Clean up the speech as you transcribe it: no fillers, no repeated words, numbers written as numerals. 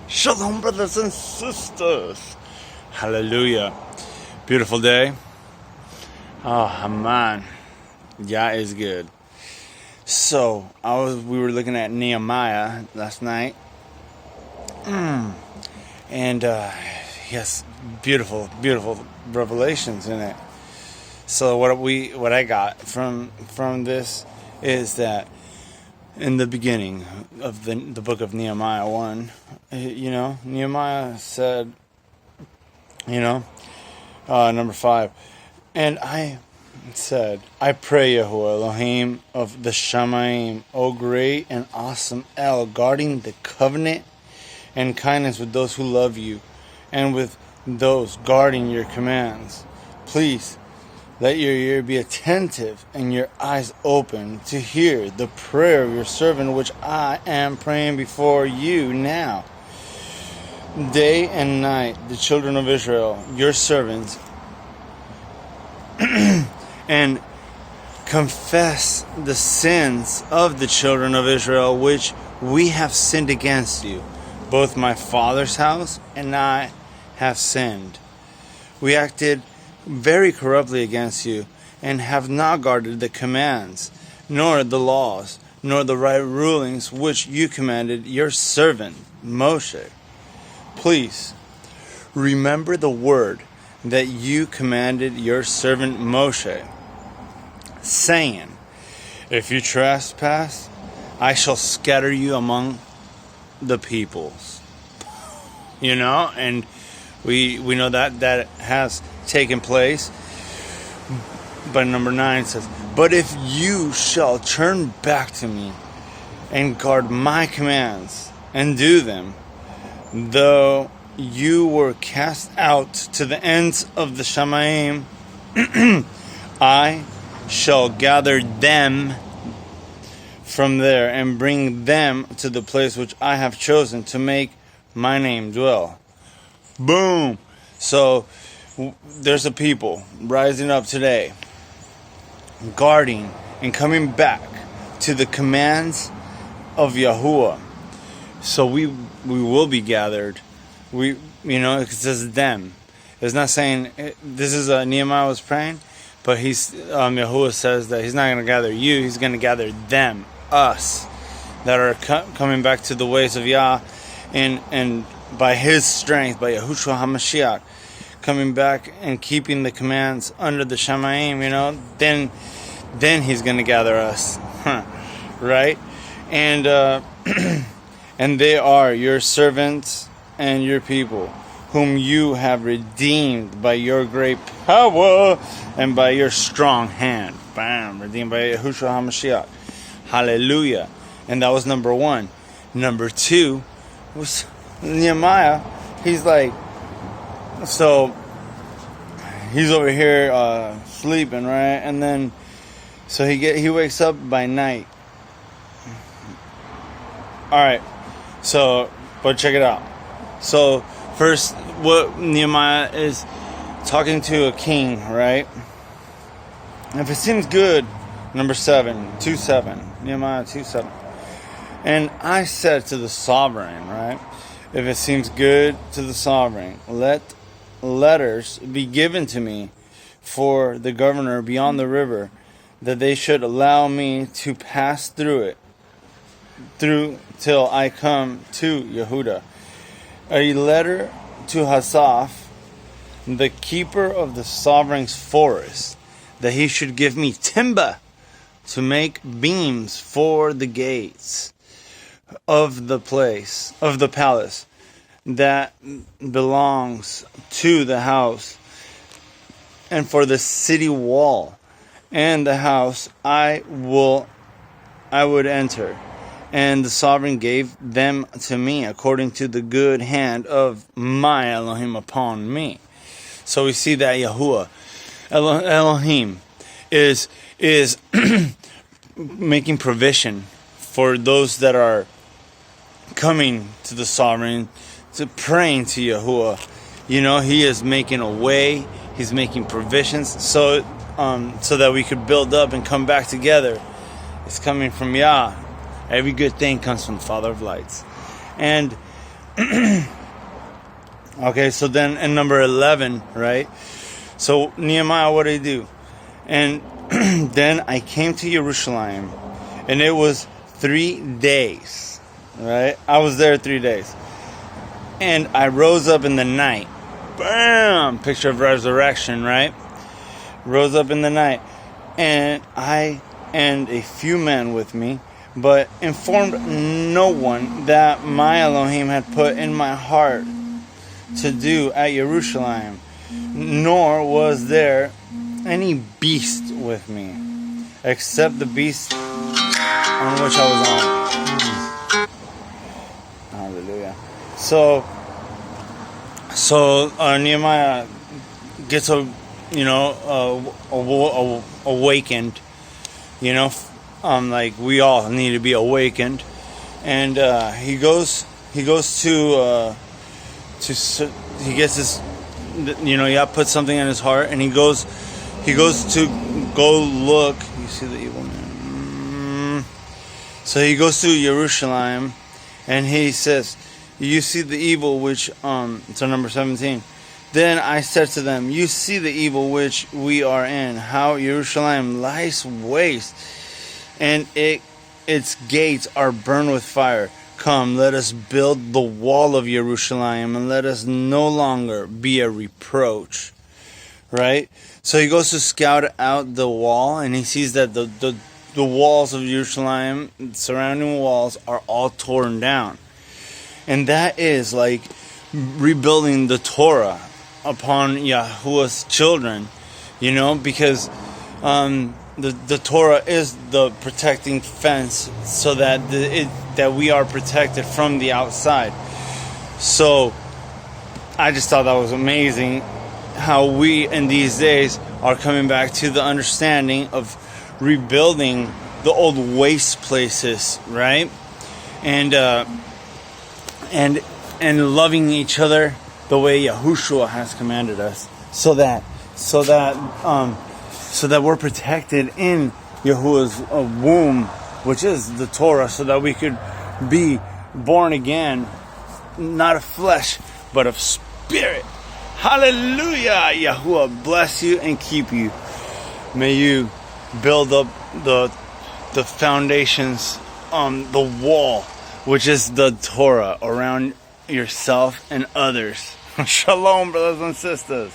Shalom, brothers and sisters. Hallelujah. Beautiful day. Oh, man. YAH is good. So, we were looking at Nehemiah last night. And he has beautiful revelations in it. So what I got from this is that in the beginning of the book of Nehemiah 1, Nehemiah said, number 5, and I said, I pray, Yahuwah Elohim of the Shamayim, O great and awesome El, guarding the covenant and kindness with those who love you, and with those guarding your commands. Please, let your ear be attentive and your eyes open to hear the prayer of your servant, which I am praying before you now. Day and night, the children of Israel, your servants, and confess the sins of the children of Israel, which we have sinned against you. Both my father's house and I have sinned. We acted very corruptly against you, and have not guarded the commands, nor the laws, nor the right rulings which you commanded your servant Moshe. Please, remember the word that you commanded your servant Moshe, saying, if you trespass, I shall scatter you among the peoples. And we know that has taken place. But number 9 says, but if you shall turn back to me and guard my commands and do them, though you were cast out to the ends of the Shamayim, I shall gather them from there and bring them to the place which I have chosen to make my name dwell. Boom. So there's a people rising up today, guarding and coming back to the commands of Yahuwah. So we will be gathered. It says them. It's not saying this is Nehemiah was praying, but Yahuwah says that he's not going to gather you. He's going to gather them, us, that are coming back to the ways of YAH, and by His strength, by Yahushua HaMashiach, coming back and keeping the commands under the Shamayim, then He's going to gather us, right? And and they are your servants and your people, whom you have redeemed by your great power and by your strong hand. Bam! Redeemed by Yahushua HaMashiach. Hallelujah. And that was number 1. Number 2 was Nehemiah. He's like, so he's over here sleeping, right? And then so he wakes up by night. All right. So, but check it out. So first, what Nehemiah is talking to a king, right? If it seems good, number 2:7, Nehemiah 2:7. And I said to the sovereign, right? If it seems good to the sovereign, let letters be given to me for the governor beyond the river, that they should allow me to pass through till I come to Yehuda. A letter to Hasaph, the keeper of the sovereign's forest, that he should give me timber to make beams for the gates of the palace that belongs to the house, and for the city wall and the house I would enter. And the sovereign gave them to me according to the good hand of my Elohim upon me. So we see that Yahuwah Elohim is making provision for those that are coming to the sovereign, to praying to Yahuwah. He is making a way. He's making provisions so that we could build up and come back together. It's coming from YAH. Every good thing comes from the Father of lights. And Okay, so then in number 11, right? So Nehemiah, what did he do? And then I came to Jerusalem, and it was 3 days, right? I was there 3 days. And I rose up in the night. Bam! Picture of resurrection, right? Rose up in the night. And I and a few men with me, but informed no one that my Elohim had put in my heart to do at Jerusalem, nor was there any beast with me, except the beast on which I was on. Hallelujah. So Nehemiah gets awakened. Like we all need to be awakened, and he gets this. Yah put something in his heart, and he goes to go look. You see the evil man. So he goes to Jerusalem, and he says, "You see the evil which." So number 17. Then I said to them, "You see the evil which we are in, how Jerusalem lies waste, and its gates are burned with fire. Come, let us build the wall of Jerusalem, and let us no longer be a reproach." Right? So he goes to scout out the wall, and he sees that the walls of Jerusalem, surrounding walls, are all torn down. And that is like rebuilding the Torah upon Yahuwah's children, because the Torah is the protecting fence, so that that we are protected from the outside. So I just thought that was amazing how we in these days are coming back to the understanding of rebuilding the old waste places, right? And loving each other the way Yahushua has commanded us, so that we're protected in Yahuwah's womb, which is the Torah, so that we could be born again, not of flesh, but of spirit. Hallelujah! Yahuwah bless you and keep you. May you build up the foundations on the wall, which is the Torah, around yourself and others. Shalom, brothers and sisters.